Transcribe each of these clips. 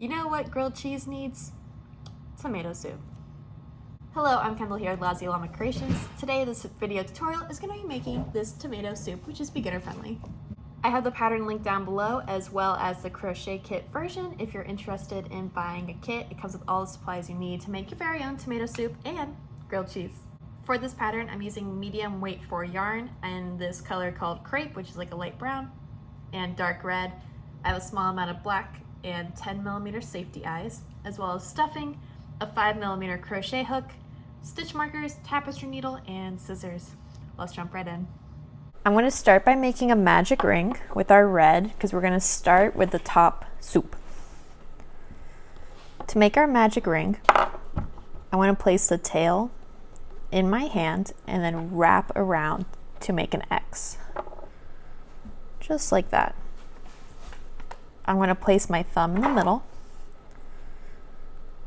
You know what grilled cheese needs? Tomato soup. Hello, I'm Kendall here with Lazy Llama Creations. Today this video tutorial is going to be making this tomato soup, which is beginner friendly. I have the pattern linked down below as well as the crochet kit version. If you're interested in buying a kit, it comes with all the supplies you need to make your very own tomato soup and grilled cheese. For this pattern, I'm using medium weight 4 yarn and this color called crepe, which is like a light brown, and dark red. I have a small amount of black and 10mm safety eyes, as well as stuffing, a 5mm crochet hook, stitch markers, tapestry needle, and scissors. Let's jump right in. I'm going to start by making a magic ring with our red because we're going to start with the top soup. To make our magic ring, I want to place the tail in my hand and then wrap around to make an X. Just like that. I'm going to place my thumb in the middle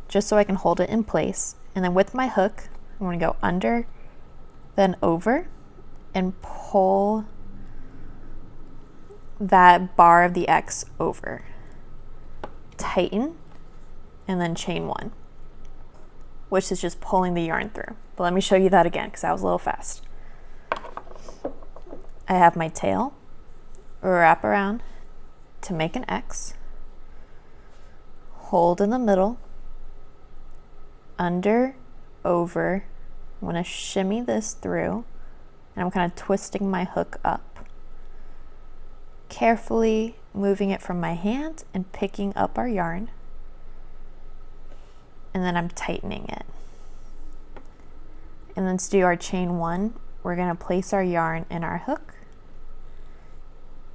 just so I can hold it in place, and then with my hook I'm going to go under, then over, and pull that bar of the X over. Tighten, and then chain 1, which is just pulling the yarn through. But let me show you that again because that was a little fast. I have my tail, wrap around to make an X, hold in the middle, under, over. I'm going to shimmy this through, and I'm kind of twisting my hook up, carefully moving it from my hand and picking up our yarn, and then I'm tightening it. And then to do our chain 1, we're going to place our yarn in our hook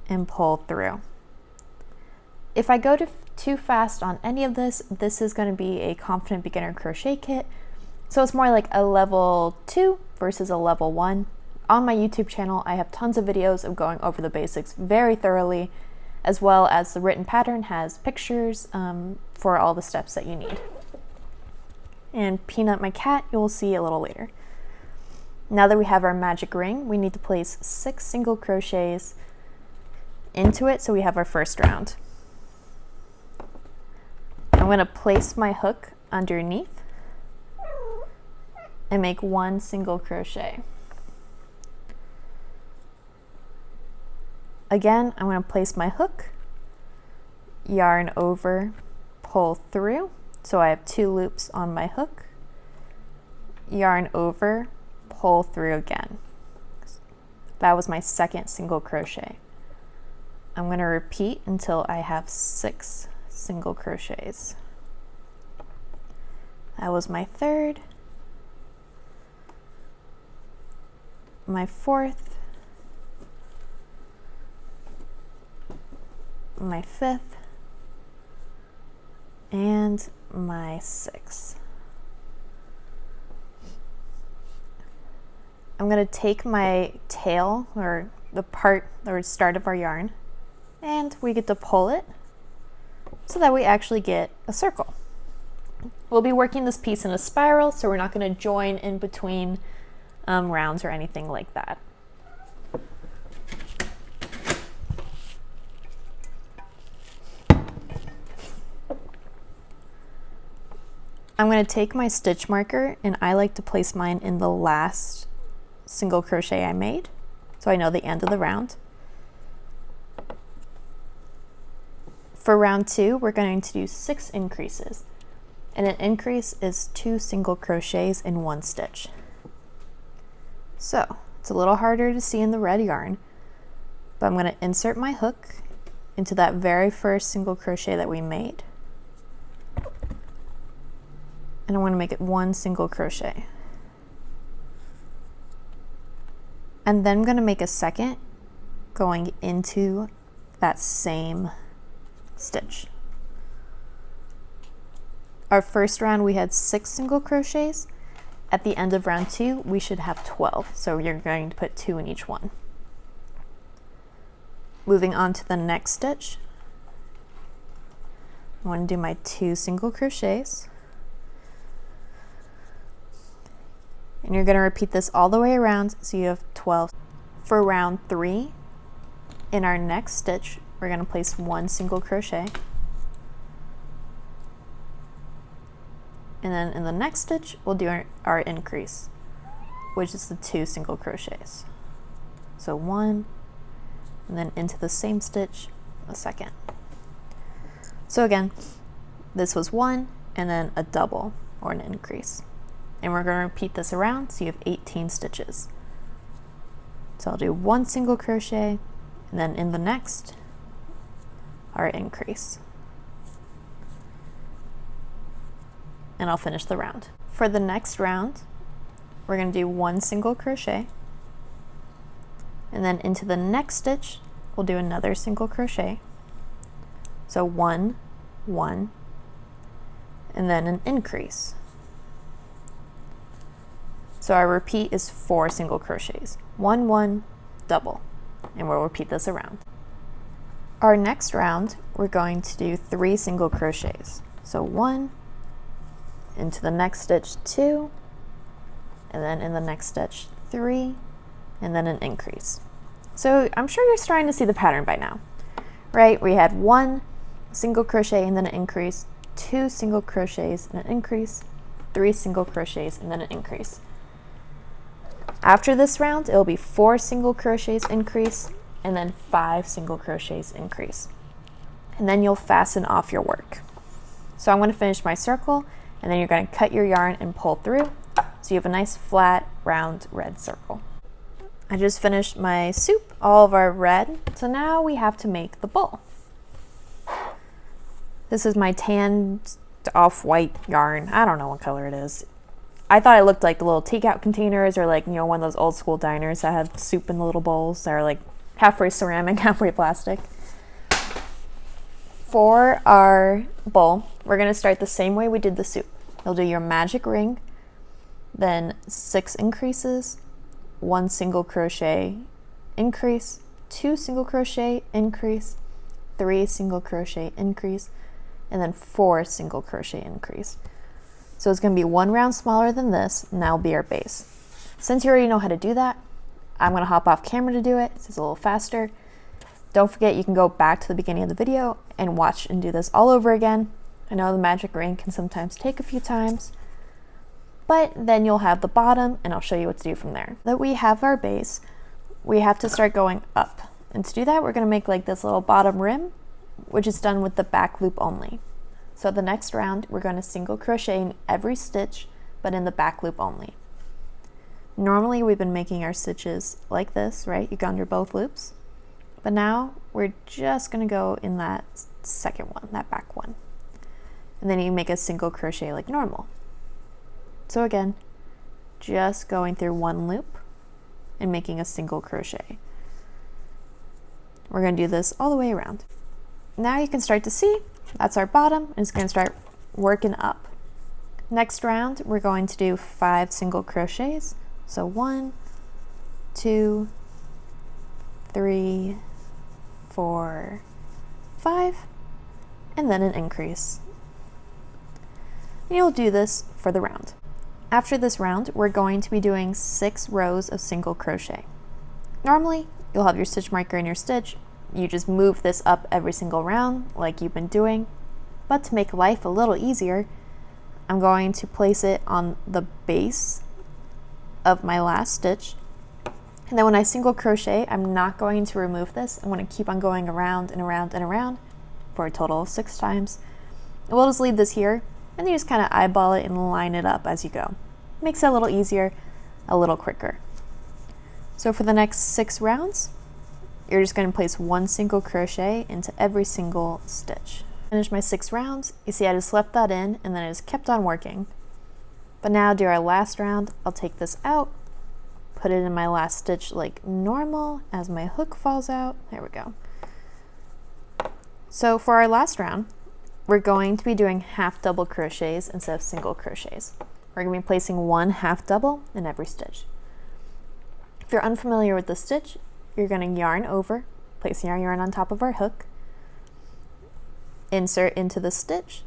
and pull through. If I go too fast on any of this, this is going to be a confident beginner crochet kit. So it's more like a level 2 versus a level 1. On my YouTube channel, I have tons of videos of going over the basics very thoroughly, as well as the written pattern has pictures for all the steps that you need. And Peanut, my cat, you'll see a little later. Now that we have our magic ring, we need to place 6 single crochets into it so we have our first round. I'm going to place my hook underneath and make 1 single crochet. Again, I'm going to place my hook, yarn over, pull through. So I have 2 loops on my hook, yarn over, pull through again. That was my second single crochet. I'm going to repeat until I have 6 single crochets. That was my third, my fourth, my fifth, and my 6th. I'm going to take my tail, or the part or start of our yarn, and we get to pull it so that we actually get a circle. We'll be working this piece in a spiral, so we're not going to join in between rounds or anything like that. I'm going to take my stitch marker, and I like to place mine in the last single crochet I made, so I know the end of the round. For round 2, we're going to do 6 increases, and an increase is 2 single crochets in 1 stitch. So it's a little harder to see in the red yarn, but I'm going to insert my hook into that very first single crochet that we made, and I want to make it 1 single crochet. And then I'm going to make a second going into that same stitch. Our first round we had 6 single crochets. At the end of round 2 we should have 12, so you're going to put 2 in each one. Moving on to the next stitch, I want to do my 2 single crochets, and you're going to repeat this all the way around so you have 12. For round 3, in our next stitch we're going to place 1 single crochet, and then in the next stitch we'll do our increase, which is the 2 single crochets. So 1, and then into the same stitch a second. So again, this was 1 and then a double or an increase, and we're going to repeat this around so you have 18 stitches. So I'll do 1 single crochet, and then in the next our increase, and I'll finish the round. For the next round we're going to do 1 single crochet, and then into the next stitch we'll do another single crochet. So 1, 1, and then an increase. So our repeat is 4 single crochets. 1, 1, double, and we'll repeat this around. Our next round we're going to do 3 single crochets. So 1, into the next stitch 2, and then in the next stitch 3, and then an increase. So I'm sure you're starting to see the pattern by now, right? We had 1 single crochet and then an increase, 2 single crochets and an increase, 3 single crochets and then an increase. After this round it'll be 4 single crochets increase and then 5 single crochets increase, and then you'll fasten off your work. So I'm going to finish my circle, and then you're going to cut your yarn and pull through so you have a nice flat round red circle. I just finished my soup, all of our red, so now we have to make the bowl. This is my tan off-white yarn. I don't know what color it is. I thought it looked like the little takeout containers, or like, you know, one of those old school diners that have soup in the little bowls that are like halfway ceramic, halfway plastic. For our bowl, we're going to start the same way we did the soup. You'll do your magic ring, then 6 increases, 1 single crochet increase, 2 single crochet increase, 3 single crochet increase, and then 4 single crochet increase. So it's going to be 1 round smaller than this, and that'll be our base. Since you already know how to do that, I'm going to hop off camera to do it. It's a little faster. Don't forget, you can go back to the beginning of the video and watch and do this all over again. I know the magic ring can sometimes take a few times, but then you'll have the bottom, and I'll show you what to do from there. That we have our base, we have to start going up. And to do that, we're going to make like this little bottom rim, which is done with the back loop only. So the next round, we're going to single crochet in every stitch, but in the back loop only. Normally, we've been making our stitches like this, right? You go under both loops. But now we're just going to go in that second one, that back one. And then you make a single crochet like normal. So again, just going through 1 loop and making a single crochet. We're going to do this all the way around. Now you can start to see that's our bottom, and it's going to start working up. Next round, we're going to do 5 single crochets. So 1, 2, 3, 4, 5, and then an increase. And you'll do this for the round. After this round, we're going to be doing 6 rows of single crochet. Normally, you'll have your stitch marker in your stitch. You just move this up every single round like you've been doing. But to make life a little easier, I'm going to place it on the base of my last stitch. And then when I single crochet, I'm not going to remove this. I'm going to keep on going around and around and around for a total of 6 times. And we'll just leave this here, and you just kind of eyeball it and line it up as you go. Makes it a little easier, a little quicker. So for the next 6 rounds, you're just going to place 1 single crochet into every single stitch. Finish my 6 rounds. You see I just left that in, and then I just kept on working. But now do our last round. I'll take this out, put it in my last stitch like normal as my hook falls out. There we go. So for our last round, we're going to be doing half double crochets instead of single crochets. We're going to be placing 1 half double in every stitch. If you're unfamiliar with the stitch, you're going to yarn over, placing our yarn on top of our hook, insert into the stitch,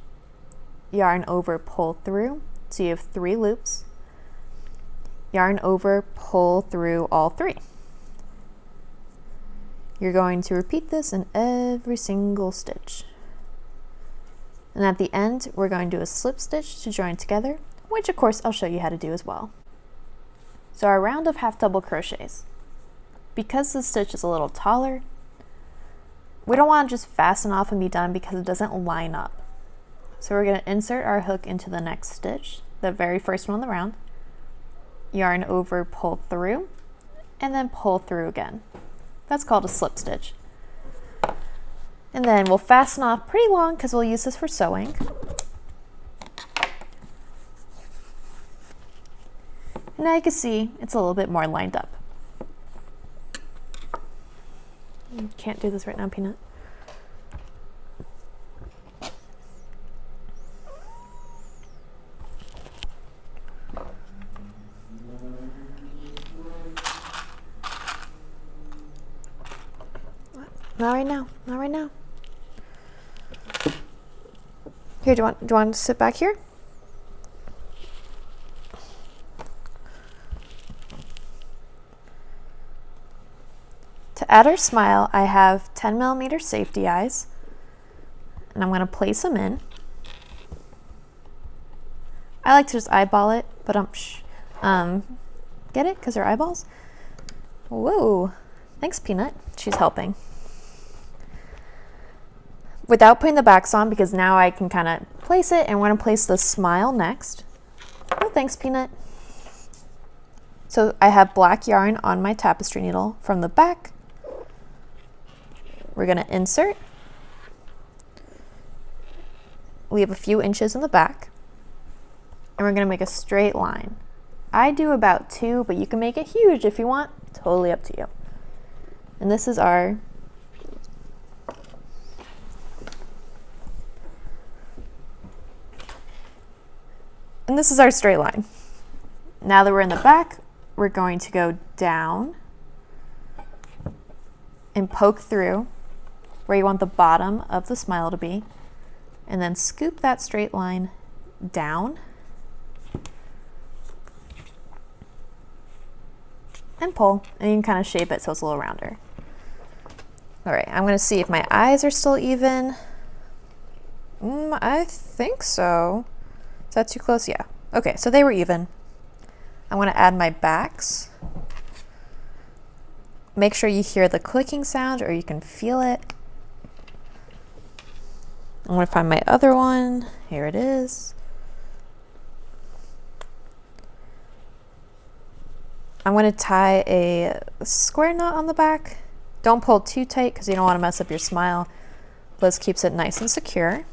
yarn over, pull through, so you have 3 loops, yarn over, pull through all 3. You're going to repeat this in every single stitch. And at the end, we're going to do a slip stitch to join together, which of course I'll show you how to do as well. So our round of half double crochets. Because the stitch is a little taller, we don't want to just fasten off and be done because it doesn't line up. So we're going to insert our hook into the next stitch, the very first one on the round, yarn over, pull through, and then pull through again. That's called a slip stitch. And then we'll fasten off pretty long because we'll use this for sewing. And now you can see it's a little bit more lined up. Can't do this right now, Peanut. Not right now, not right now. Here, do you want to sit back here? To add our smile, I have 10mm safety eyes, and I'm going to place them in. I like to just eyeball it, but get it? Because they're eyeballs? Whoa, thanks Peanut, she's helping. Without putting the backs on, because now I can kind of place it, and we're going to place the smile next. Oh, thanks Peanut. So I have black yarn on my tapestry needle from the back. We're going to insert, leave a few inches in the back, and we're going to make a straight line. I do about 2, but you can make it huge if you want, totally up to you. And this is our straight line. Now that we're in the back, we're going to go down and poke through where you want the bottom of the smile to be, and then scoop that straight line down and pull, and you can kind of shape it so it's a little rounder. All right, I'm going to see if my eyes are still even. I think so. Is that too close? Yeah. Okay, so they were even. I'm going to add my backs. Make sure you hear the clicking sound or you can feel it. I'm going to find my other one. Here it is. I'm going to tie a square knot on the back. Don't pull too tight because you don't want to mess up your smile. This keeps it nice and secure.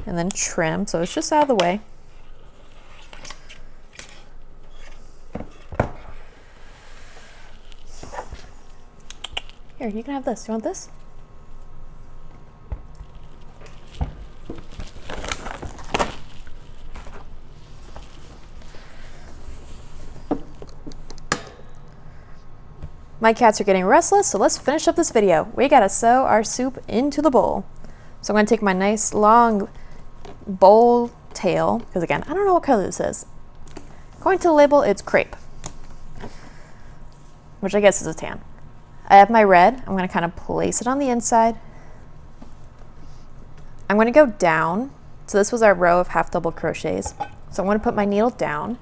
And then trim, so it's just out of the way. Here, you can have this. You want this? My cats are getting restless, so let's finish up this video. We gotta sew our soup into the bowl. So I'm gonna take my nice long bowl tail, because again, I don't know what color this is. According to the label, it's crepe, which I guess is a tan. I have my red. I'm gonna kind of place it on the inside. I'm gonna go down. So this was our row of half double crochets. So I'm gonna put my needle down,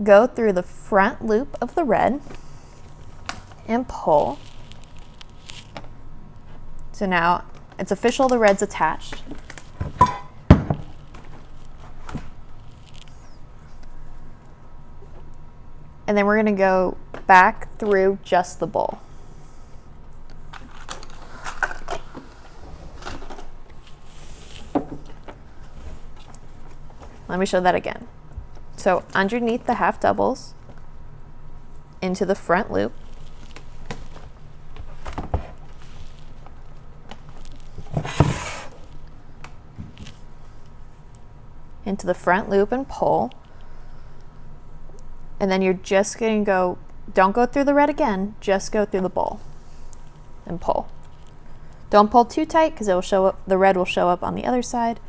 go through the front loop of the red and pull. So now it's official, the red's attached. And then we're gonna go back through just the bowl. Let me show that again. So underneath the half doubles, into the front loop, into the front loop and pull. And then you're just going to go, don't go through the red again, just go through the bowl and pull. Don't pull too tight because it will show up, the red will show up on the other side.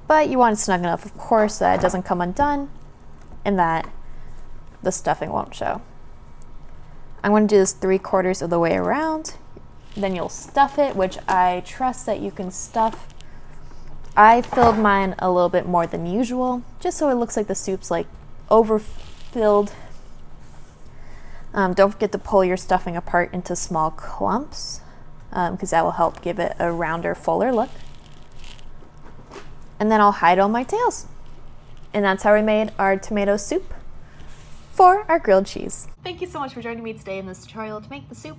But you want it snug enough, of course, that it doesn't come undone and that the stuffing won't show. I'm going to do this 3/4 of the way around. Then you'll stuff it, which I trust that you can stuff. I filled mine a little bit more than usual, just so it looks like the soup's like overfilled. Don't forget to pull your stuffing apart into small clumps, because that will help give it a rounder, fuller look. And then I'll hide all my tails. And that's how we made our tomato soup for our grilled cheese. Thank you so much for joining me today in this tutorial to make the soup.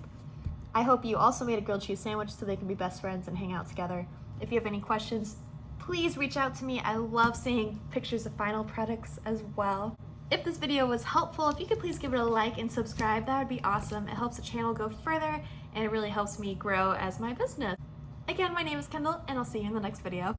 I hope you also made a grilled cheese sandwich so they can be best friends and hang out together. If you have any questions, please reach out to me. I love seeing pictures of final products as well. If this video was helpful, if you could please give it a like and subscribe, that would be awesome. It helps the channel go further and it really helps me grow as my business. Again, my name is Kendall and I'll see you in the next video.